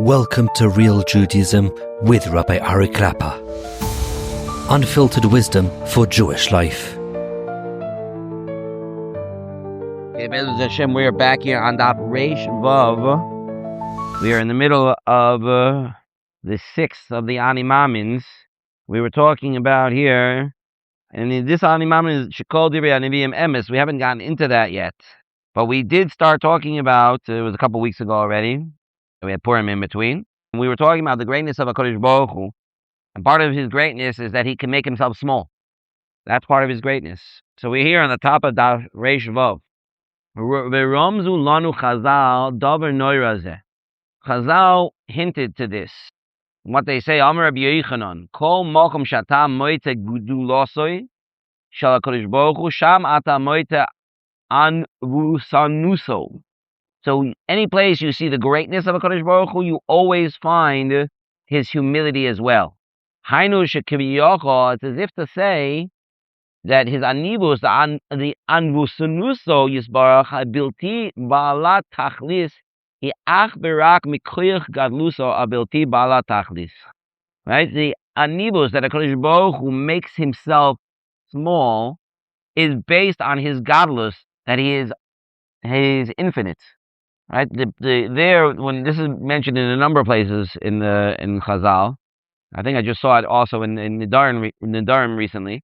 Welcome to Real Judaism with Rabbi Ari Klapper. Unfiltered wisdom for Jewish life. Hashem, we are back here on the Reish Vav. We are in the middle of the sixth of the Ani Mamins. We were talking about here, and in this Ani Mamin is Shekol Divrei Anivim Emes. We haven't gotten into that yet, but we did start talking about. It was a couple weeks ago already. We had Purim in between. And we were talking about the greatness of HaKadosh Baruch Hu, and part of his greatness is that he can make himself small. That's part of his greatness. So we're here on the top of the Reish Vav. V'romzu lanu Chazal davar noiraze. Chazal hinted to this. What they say, Amar Rabbi Yochanan, Kol mokum shata moite gudulosoi shel HaKadosh Baruch Hu sham ata moite anvusanuso. So any place you see the greatness of HaKadosh Baruch Hu, you always find his humility as well. Hainu shekiviyoko, it's as if to say that his anivus, the anvusanuso yisbarach abilti ba'alat tachlis, he ach berak mikoyach gadluso abilti ba'alat tachlis. Right? The anivus that HaKadosh Baruch Hu makes himself small is based on his godless, that he is infinite. Right? There, when this is mentioned in a number of places in Chazal, I think I just saw it also in Nedarim recently.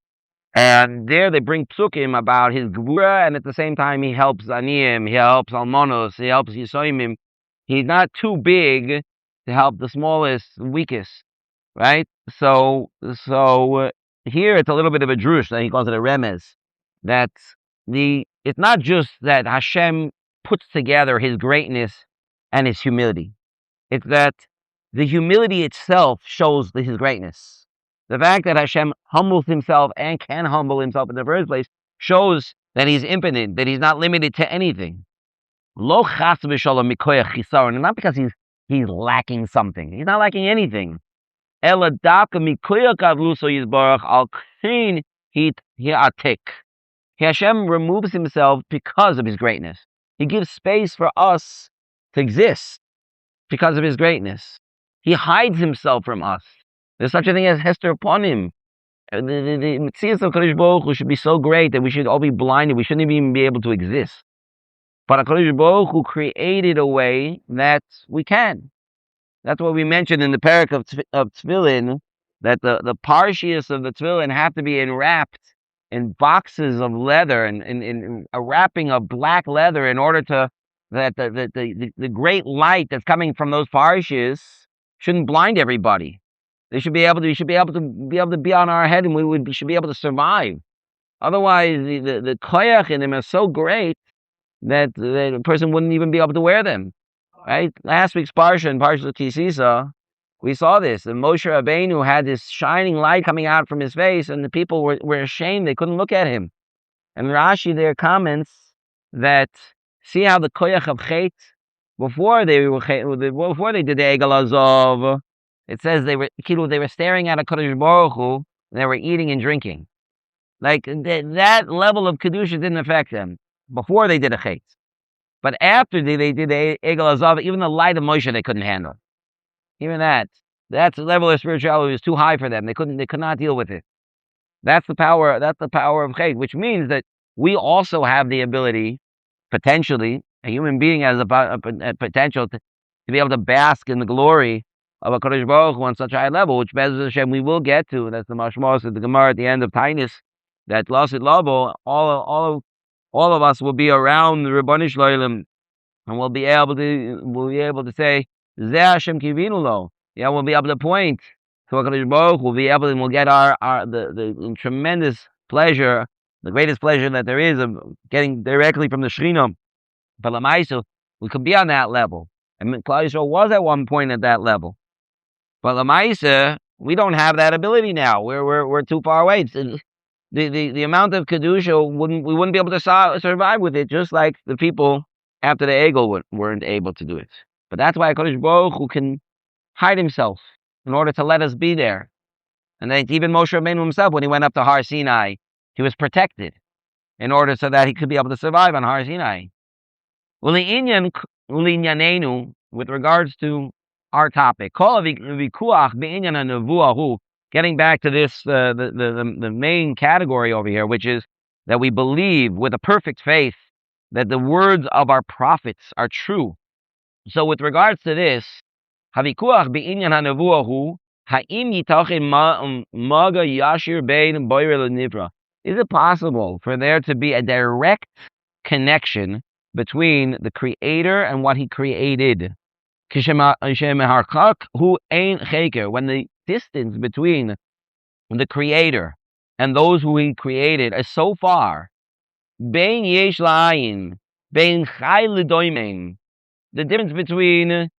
And there they bring psukim about his gvura, and at the same time he helps aniyim, he helps almonos, he helps yisoimim. He's not too big to help the smallest, weakest, right? So here it's a little bit of a drush, that he calls it a remez. That it's not just that Hashem puts together his greatness and his humility. It's that the humility itself shows his greatness. The fact that Hashem humbles himself and can humble himself in the first place shows that he's impotent, that he's not limited to anything. Lo chas v'shalom mikoyach chisaron, and not because he's lacking something. He's not lacking anything. Ela daka mikoyach avluso yizbarach al k'chein hi'atik. Hashem removes himself because of his greatness. He gives space for us to exist because of his greatness. He hides himself from us. There's such a thing as Hester upon him. The Metzias of HaKadosh Baruch Hu should be so great that we should all be blinded. We shouldn't even be able to exist. But HaKadosh Baruch Hu created a way that we can. That's what we mentioned in the parak of tefillin, that the parashiyos of the tefillin have to be enwrapped in boxes of leather and in a wrapping of black leather in order to that the great light that's coming from those parashiyos shouldn't blind everybody. We should be able to be on our head, and we should be able to survive. Otherwise, the koyach in them is so great that the person wouldn't even be able to wear them. Right? Last week's parsha, in Parsha Kisisa, we saw this. And Moshe Rabbeinu had this shining light coming out from his face, and the people were ashamed. They couldn't look at him. And Rashi there comments that, see how the koyach of chet, before they did the Egel HaZahav, it says they were staring at a Kadosh Baruch Hu, and they were eating and drinking. Like that level of kedusha didn't affect them before they did a chet. But after they did the Egel HaZahav, even the light of Moshe they couldn't handle. Even that's the level of spirituality was too high for them. They could not deal with it. That's the power of chet, which means that we also have the ability, potentially, a human being has a potential to be able to bask in the glory of a Kadosh Baruch Hu on such a high level, which Be'ez Hashem we will get to. That's the mashmos of the Gemara at the end of Tainis, that Lasid Lavo, all of us will be around the Ribbonish Loilim, and we'll be able to say, Zeh Hashem kivinu lo. Yeah, we'll be able to point to a Kadosh Baruch Hu. We'll get the tremendous pleasure, the greatest pleasure that there is of getting directly from the Shechina. But Lamaisu, we could be on that level. And Klal Yisrael was at one point at that level. But Lamaisa, we don't have that ability now. We're too far away. The amount of kedusha we wouldn't be able to survive with it, just like the people after the Egel weren't able to do it. But that's why HaKadosh Baruch Hu can hide himself in order to let us be there. And then even Moshe Rabbeinu himself, when he went up to Har Sinai, he was protected in order so that he could be able to survive on Har Sinai. With regards to our topic. Getting back to this, the main category over here, which is that we believe with a perfect faith that the words of our prophets are true. So with regards to this, havikuach beinyan hanevuahu ha'im yitachin maga yashir bein boyer lenivra. Is it possible for there to be a direct connection between the Creator and what He created? When the distance between the Creator and those who He created is so far, bein yesh la'ayin, bein chai l'doimein, the difference between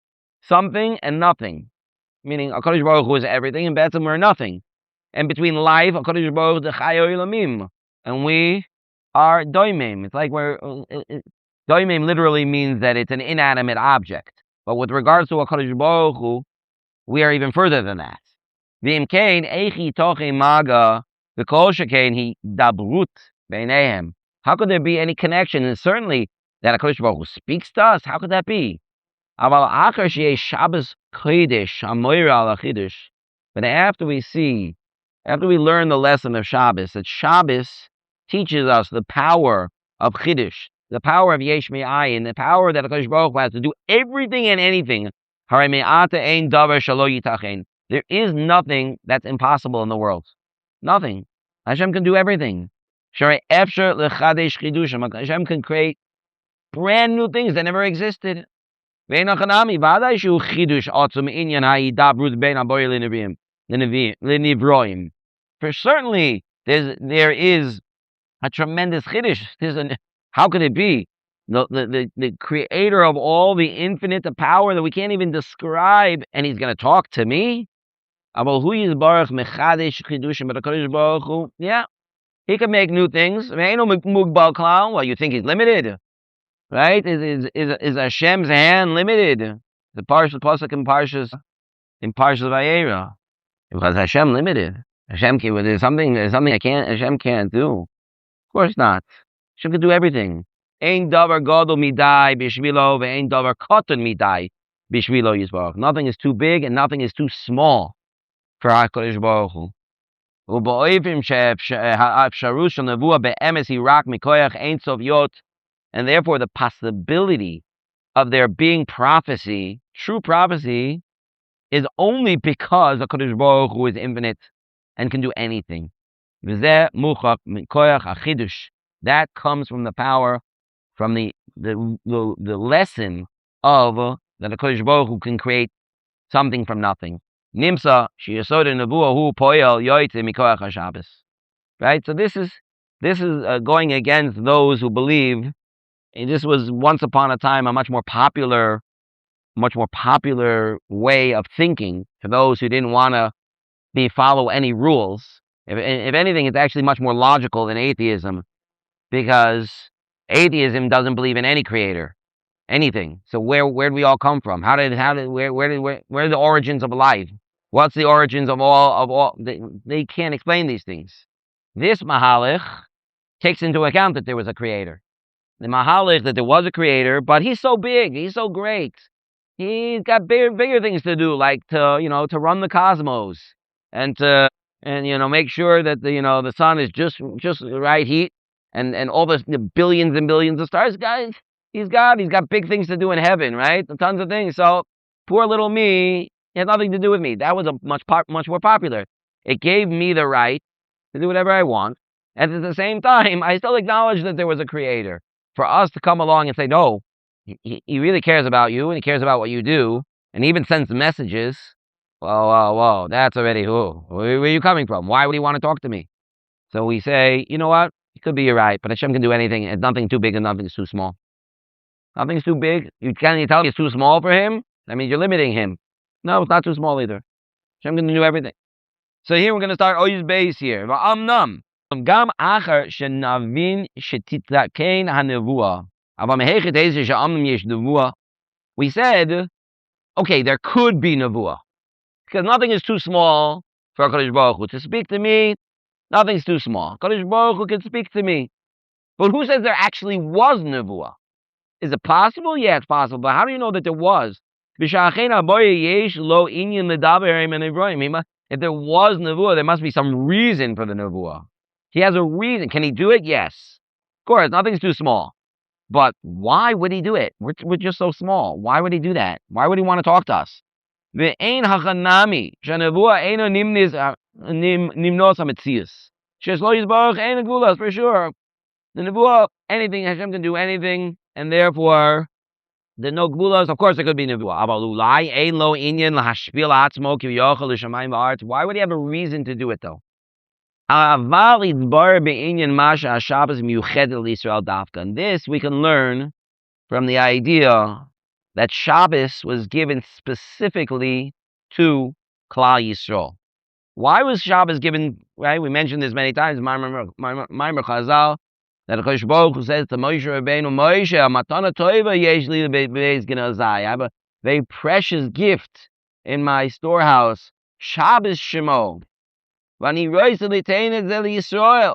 something and nothing, meaning HaKadosh Baruch Hu is everything and Betzim we're nothing, and between life, HaKadosh Baruch Hu is chai olamim, and we are doimim. It's like we're doimim literally means that it's an inanimate object, but with regards to HaKadosh Baruch Hu, we are even further than that. V'imkein eichi tochei maga v'kol shekain hi dabrut beineihem. How could there be any connection? And certainly that HaKadosh Baruch Hu speaks to us. How could that be? But after we learn the lesson of Shabbos, that Shabbos teaches us the power of Chiddush, the power of Yesh Me'ayin, the power that HaKadosh Baruch Hu has to do everything and anything. There is nothing that's impossible in the world. Nothing. Hashem can do everything. Hashem can create brand new things that never existed. For certainly, there is a tremendous chiddush. How could it be? The Creator of all, the infinite, the power that we can't even describe, and He's going to talk to me? Yeah, He can make new things. Well, you think He's limited? Right? Is Hashem's hand limited? The pasuk in Parshas Vayera. Because Hashem limited. There's something Hashem can't do. Of course not. Hashem can do everything. Ein davar gadol midai bishvilo ve'ein davar katan midai bishvilo yisbarach. Nothing is too big and nothing is too small for HaKadosh Baruch Hu. And therefore, the possibility of there being prophecy, true prophecy, is only because HaKadosh Baruch Hu is infinite and can do anything. That comes from the power, from the lesson of that HaKadosh Baruch Hu can create something from nothing. Nimsa sheyasoda nevuah hu poel yoytze mikoach haShabbos. Right. So this is going against those who believe. And this was once upon a time a much more popular way of thinking for those who didn't want to follow any rules. If anything, it's actually much more logical than atheism, because atheism doesn't believe in any creator, anything. So where do we all come from? Where are the origins of life? What's the origins of all? They can't explain these things. This Mahalach takes into account that there was a creator. The Mahalach, that there was a creator, but He's so big, He's so great. He's got bigger things to do, like to run the cosmos and make sure that the sun is just the right heat and all the billions and billions of stars. Guys, He's got big things to do in heaven, right? Tons of things. So poor little me, it had nothing to do with me. That was much more popular. It gave me the right to do whatever I want, and at the same time, I still acknowledge that there was a creator. For us to come along and say, no, he really cares about you, and He cares about what you do, and even sends messages. Whoa, that's already who? Where are you coming from? Why would He want to talk to me? So we say, you know what? It could be you're right, but Hashem can do anything, and nothing too big and nothing is too small. Nothing's too big. You tell me it's too small for Him? That means you're limiting Him. No, it's not too small either. Hashem can do everything. So here we're going to start Oy's base here. Va'amnam. Gam acher shenavin shetitzakein hanevuah. Aber mehechet ezer she'amnim yesh nevuah. We said, okay, there could be nevuah, because nothing is too small for HaKadosh Baruch Hu to speak to me. Nothing's too small. HaKadosh Baruch Hu can speak to me. But who says there actually was nevuah? Is it possible? Yeah, it's possible. But how do you know that there was? If there was nevuah, there must be some reason for the nevuah. He has a reason. Can he do it? Yes. Of course, nothing's too small. But why would he do it? We're just so small. Why would he do that? Why would he want to talk to us? For sure. The nevuah, anything, Hashem can do anything, and therefore, the no gvulas, of course, there could be nevuah. Why would he have a reason to do it, though? And this we can learn from the idea that Shabbos was given specifically to Klal Yisrael. Why was Shabbos given, right? We mentioned this many times, Maimer Chazal, that HaKadosh Baruch Hu says to Moshe Rabbeinu, Moshe, matana toiva yesh li beis genazai. I have a very precious gift in my storehouse, Shabbos Shemo. Vani rois l'tein et zel Yisrael.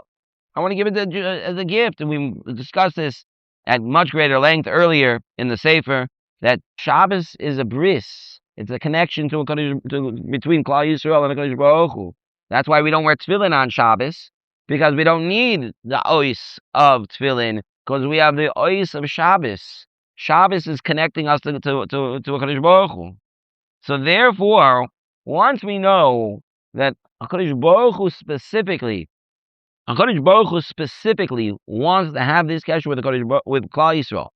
I want to give it as a gift, and we discussed this at much greater length earlier in the Sefer, that Shabbos is a bris. It's a connection between Klal Yisrael and HaKadosh Baruch Hu. That's why we don't wear tefillin on Shabbos, because we don't need the ois of tefillin, because we have the ois of Shabbos. Shabbos is connecting us to HaKadosh Baruch Hu. So therefore, once we know that HaKadosh Baruch Hu specifically wants to have this kesher with Klal Yisrael,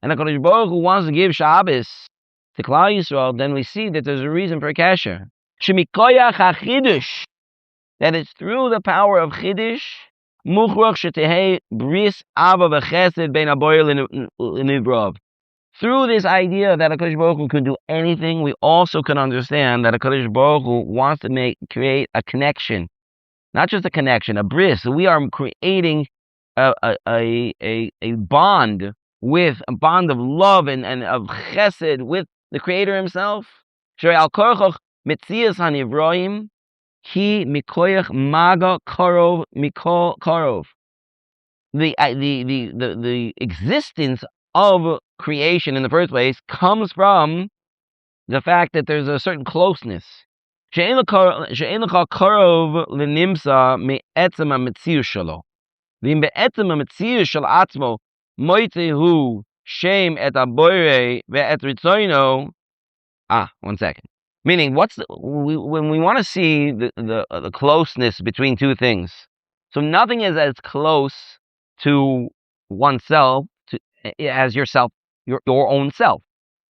and HaKadosh Baruch Hu wants to give Shabbos to Klal Yisrael, then we see that there's a reason for a kesher. Shemikoyach HaChidush, that it's through the power of Chiddush, Muchrach Shetehei Bris Ava V'Chesed Bein HaBoyer L'Nivrav. Through this idea that HaKadosh Baruch Hu can do anything, we also can understand that HaKadosh Baruch Hu wants to create a connection. Not just a connection, a bris. We are creating a bond of love and of chesed with the Creator Himself. Al korchoch mitzias hanivroim ki mikoyach maga karov mikol karov. The existence of creation in the first place comes from the fact that there's a certain closeness. She'ein l'cha karov l'nimsa me'etzem ha'metzius shelo. V'im be'etzem ha'metzius shel atzmo moitzehu shem et haboirei ve'et ritzoino. One second. Meaning, when we want to see the closeness between two things? So nothing is as close to oneself as yourself, your own self.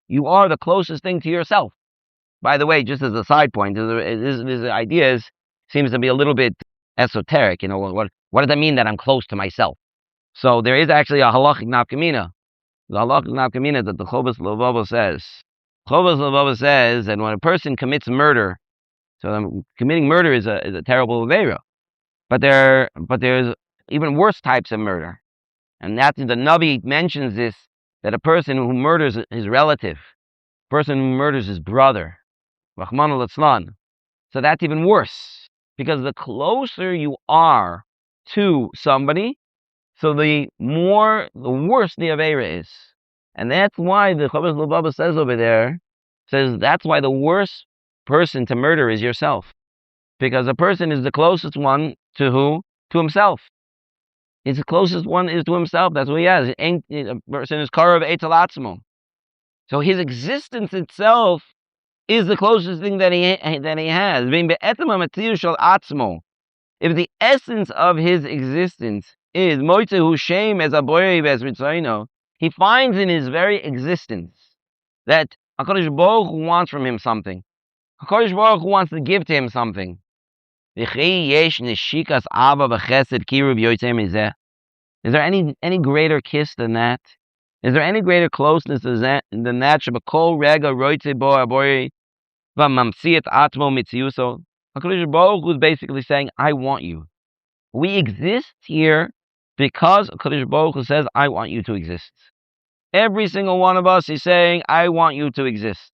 You are the closest thing to yourself. By the way, just as a side point, this idea seems to be a little bit esoteric. You know, what does that mean that I'm close to myself? So there is actually a halachic nafkamina. The halachic nafkamina that the Chovas Levava says. Chovas Levava says that when a person commits murder, so committing murder is a terrible avera, but there's even worse types of murder, and that's the Navi mentions this, that a person who murders his relative, a person who murders his brother, Rahman al-Islan. So that's even worse, because the closer you are to somebody, so the worse the avera is. And that's why the Chovas Levava says over there, that's why the worst person to murder is yourself. Because a person is the closest one to who? To himself. His closest one is to himself. That's what he has. A person is Karav Eitel Atzmo. So his existence itself is the closest thing that he has. If the essence of his existence is Moitzehu Shem as Aboyei Ves Ritzoino, he finds in his very existence that HaKadosh Baruch Hu wants from him something. HaKadosh Baruch Hu wants to give to him something. Is there any greater kiss than that? Is there any greater closeness than that? HaKadosh Baruch Hu is basically saying, I want you. We exist here because HaKadosh Baruch Hu says, I want you to exist. Every single one of us is saying, I want you to exist.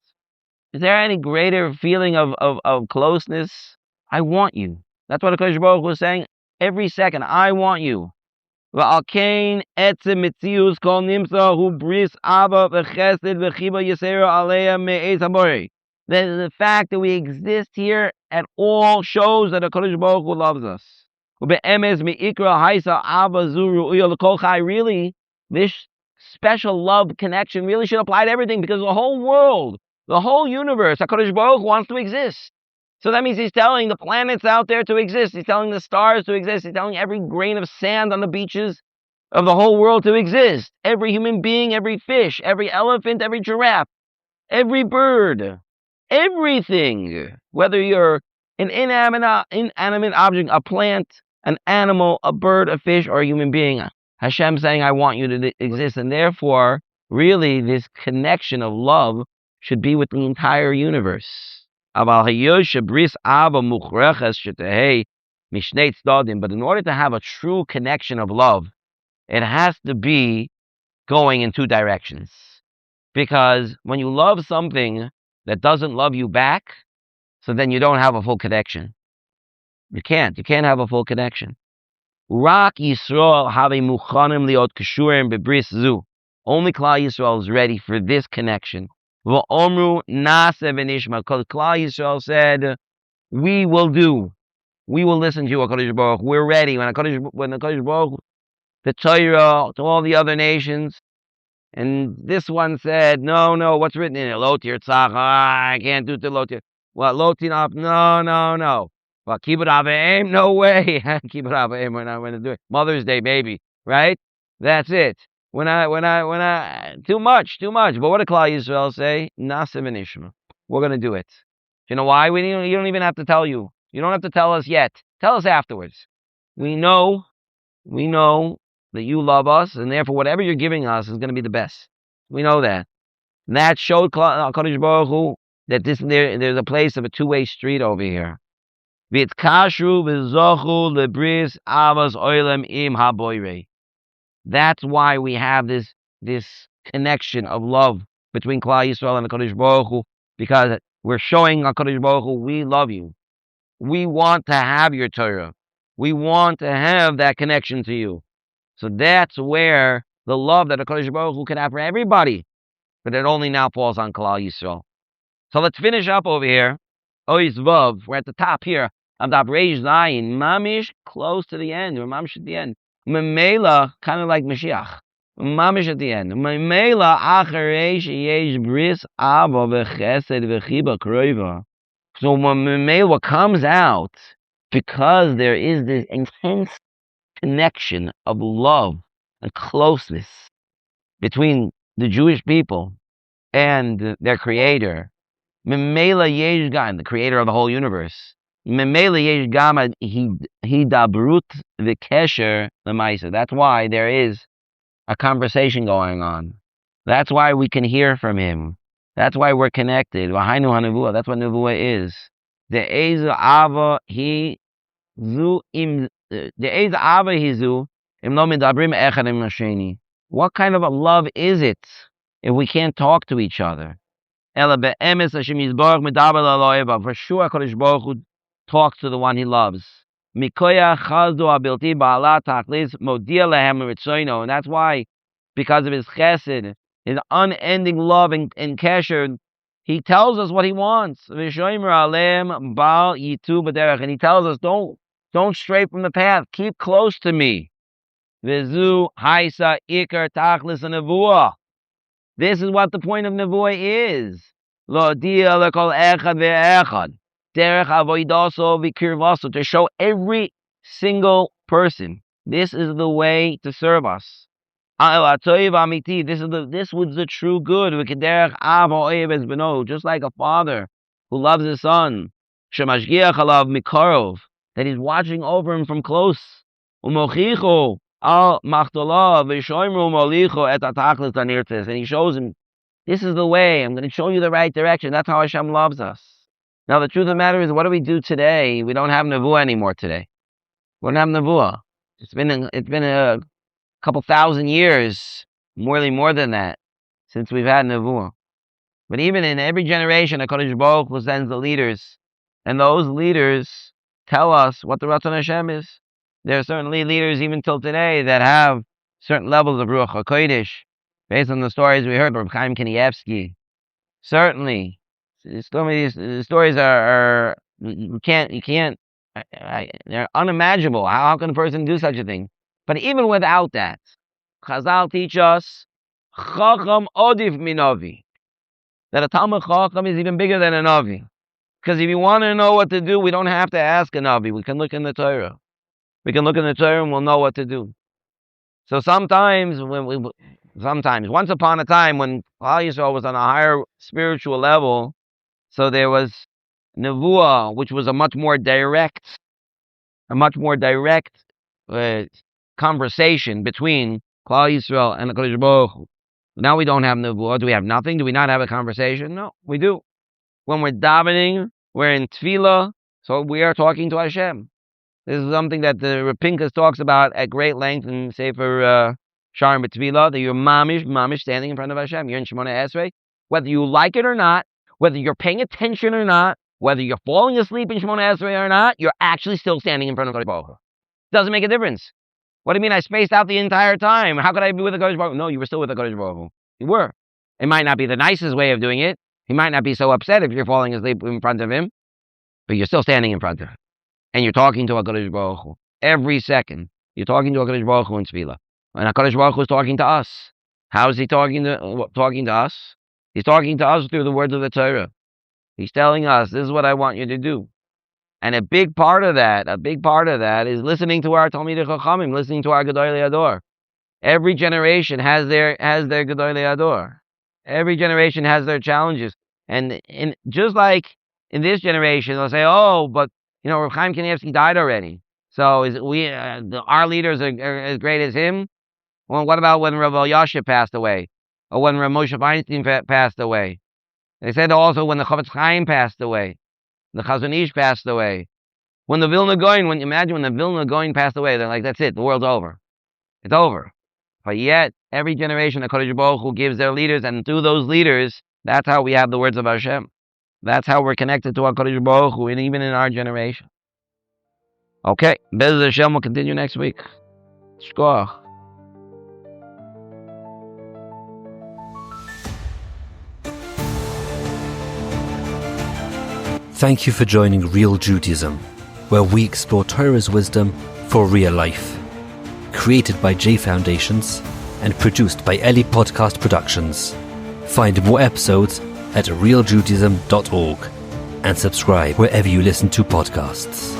Is there any greater feeling of closeness? I want you. That's what HaKadosh Baruch Hu is saying every second. I want you. V'alkein etzem mitzius kol nimsa hu bris ava v'chesed v'chiba yisera aleya me'ez hamori. The fact that we exist here at all shows that the Kodesh Baruch Hu loves us. Ube'emes mi'ikra haisa ava zuru uya l'kol chai. Really, this special love connection really should apply to everything, because the whole world, the whole universe, HaKadosh Baruch Hu wants to exist. So that means he's telling the planets out there to exist. He's telling the stars to exist. He's telling every grain of sand on the beaches of the whole world to exist. Every human being, every fish, every elephant, every giraffe, every bird, everything. Whether you're an inanimate object, a plant, an animal, a bird, a fish, or a human being, Hashem saying, I want you to exist. And therefore, really, this connection of love should be with the entire universe. But in order to have a true connection of love, it has to be going in two directions. Because when you love something that doesn't love you back, so then you don't have a full connection. You can't have a full connection. Rak Yisrael have muchanim liot keshurim bebris zu. Only Klal Yisrael is ready for this connection. V'omru naseh v'nishma. Because Klal Yisrael said, we will listen to you, HaKadosh Baruch Hu. We're ready. When the HaKadosh Baruch Hu, the Torah to all the other nations, and this one said, no, what's written in it? Lo tirtzach. I can't do the lo tir. What, lo tinaf? No. Well, kibbut avim? No way. Kibbut avim, we're not going to do it. Mother's Day, baby, right? That's it. When I, too much. But what did Klal Yisrael say? Naseh v'nishma. We're going to do it. You know why? You don't even have to tell you. You don't have to tell us yet. Tell us afterwards. We know that you love us, and therefore whatever you're giving us is going to be the best. We know that. And that showed Kodesh Baruch Hu that there's a place of a two-way street over here. That's why we have this connection of love between Klal Yisrael and the Kodesh Baruch Hu, because we're showing HaKadosh Baruch Hu, we love you. We want to have your Torah. We want to have that connection to you. So that's where the love that HaKadosh Baruch Hu can have for everybody, but it only now falls on Klal Yisrael. So let's finish up over here. Ois Vav, we're at the top here. Amdav Reish Zayin, Mamish, close to the end. We're Mamish at the end. Memela, kind of like Mashiach. Mamish at the end. Memela, Acharei Sheyesh Bris Ava V'Chesed V'Chiba Kroiva. So when Memela comes out, because there is this intense connection of love and closeness between the Jewish people and their Creator, Memela Yesh Gam, the Creator of the whole universe. Memela Yesh Gam Hidabrut V'Kesher L'Maisa. That's why there is a conversation going on. That's why we can hear from Him. That's why we're connected. V'Hainu HaNevuah. That's what nevuah is. The Egel HaZahav Hizu Im Lo Medabrim Echad Im Hasheni. What kind of a love is it if we can't talk to each other? For sure, HaKadosh Baruch Hu talks to the one He loves. And that's why, because of His chesed, His unending love and kesher, He tells us what He wants. And He tells us, don't stray from the path. Keep close to me. This is what the point of nevuah is. To show every single person, this is the way to serve us. This was the true good. Just like a father who loves his son, that he's watching over him from close. And he shows him, this is the way. I'm going to show you the right direction. That's how Hashem loves us. Now, the truth of the matter is, what do we do today? We don't have nevuah anymore today. We don't have nevuah. It's been a couple thousand years, more than that, since we've had nevuah. But even in every generation, HaKadosh Baruch Hu sends the leaders, and those leaders tell us what the Ratzon Hashem is. There are certainly leaders even till today that have certain levels of Ruach HaKodesh, based on the stories we heard from Chaim Kanievsky. Certainly, some of these stories are you can't, they're unimaginable. How can a person do such a thing? But even without that, Chazal teach us, Chacham Odif Minovi, that a Talmud Chacham is even bigger than a Navi. Because if you want to know what to do, we don't have to ask a Navi. We can look in the Torah. We can look in the Torah and we'll know what to do. So sometimes, once upon a time, when Klal Yisrael was on a higher spiritual level, so there was nevuah, which was a much more direct conversation between Klal Yisrael and the Kodesh Baruch Hu. Now we don't have nevuah. Do we have nothing? Do we not have a conversation? No, we do. When we're davening, we're in tefillah, so we are talking to Hashem. This is something that the Pinkas talks about at great length in Sefer Sharm B'Tefillah, that you're mamish standing in front of Hashem. You're in Shemona Esrei. Whether you like it or not, whether you're paying attention or not, whether you're falling asleep in Shemona Esrei or not, you're actually still standing in front of Kodesh Baruch Hu. Doesn't make a difference. What do you mean I spaced out the entire time? How could I be with the Kodesh Baruch Hu? No, you were still with the Kodesh Baruch Hu. You were. It might not be the nicest way of doing it. He might not be so upset if you're falling asleep in front of him, but you're still standing in front of him. And you're talking to HaKadosh Baruch Hu. Every second, you're talking to HaKadosh Baruch Hu in tefillah. And HaKadosh Baruch Hu is talking to us. How is he talking to us? He's talking to us through the words of the Torah. He's telling us, this is what I want you to do. And a big part of that is listening to our Talmidei Chachamim, listening to our Gedolei Ador. Every generation has their Gedolei Ador. Every generation has their challenges. And just like in this generation, they'll say, oh, but Reb Chaim Kanievsky died already. So our leaders are as great as him? Well, what about when Rabbi Yashiv passed away? Or when Rav Moshe Feinstein passed away? They said also when the Chavetz Chaim passed away. The Chazon Ish passed away. When the Vilna Gaon, imagine when the Vilna Gaon passed away, they're like, that's it, the world's over. It's over. But yet, every generation, the Kodesh Baruch Hu gives their leaders, and through those leaders, that's how we have the words of Hashem. That's how we're connected to our Kodesh Baruch Hu, and even in our generation. Okay, Bez Hashem will continue next week. Shkoach. Thank you for joining Real Judaism, where we explore Torah's wisdom for real life. Created by J Foundations and produced by Eli Podcast Productions. Find more episodes at realjudaism.org and subscribe wherever you listen to podcasts.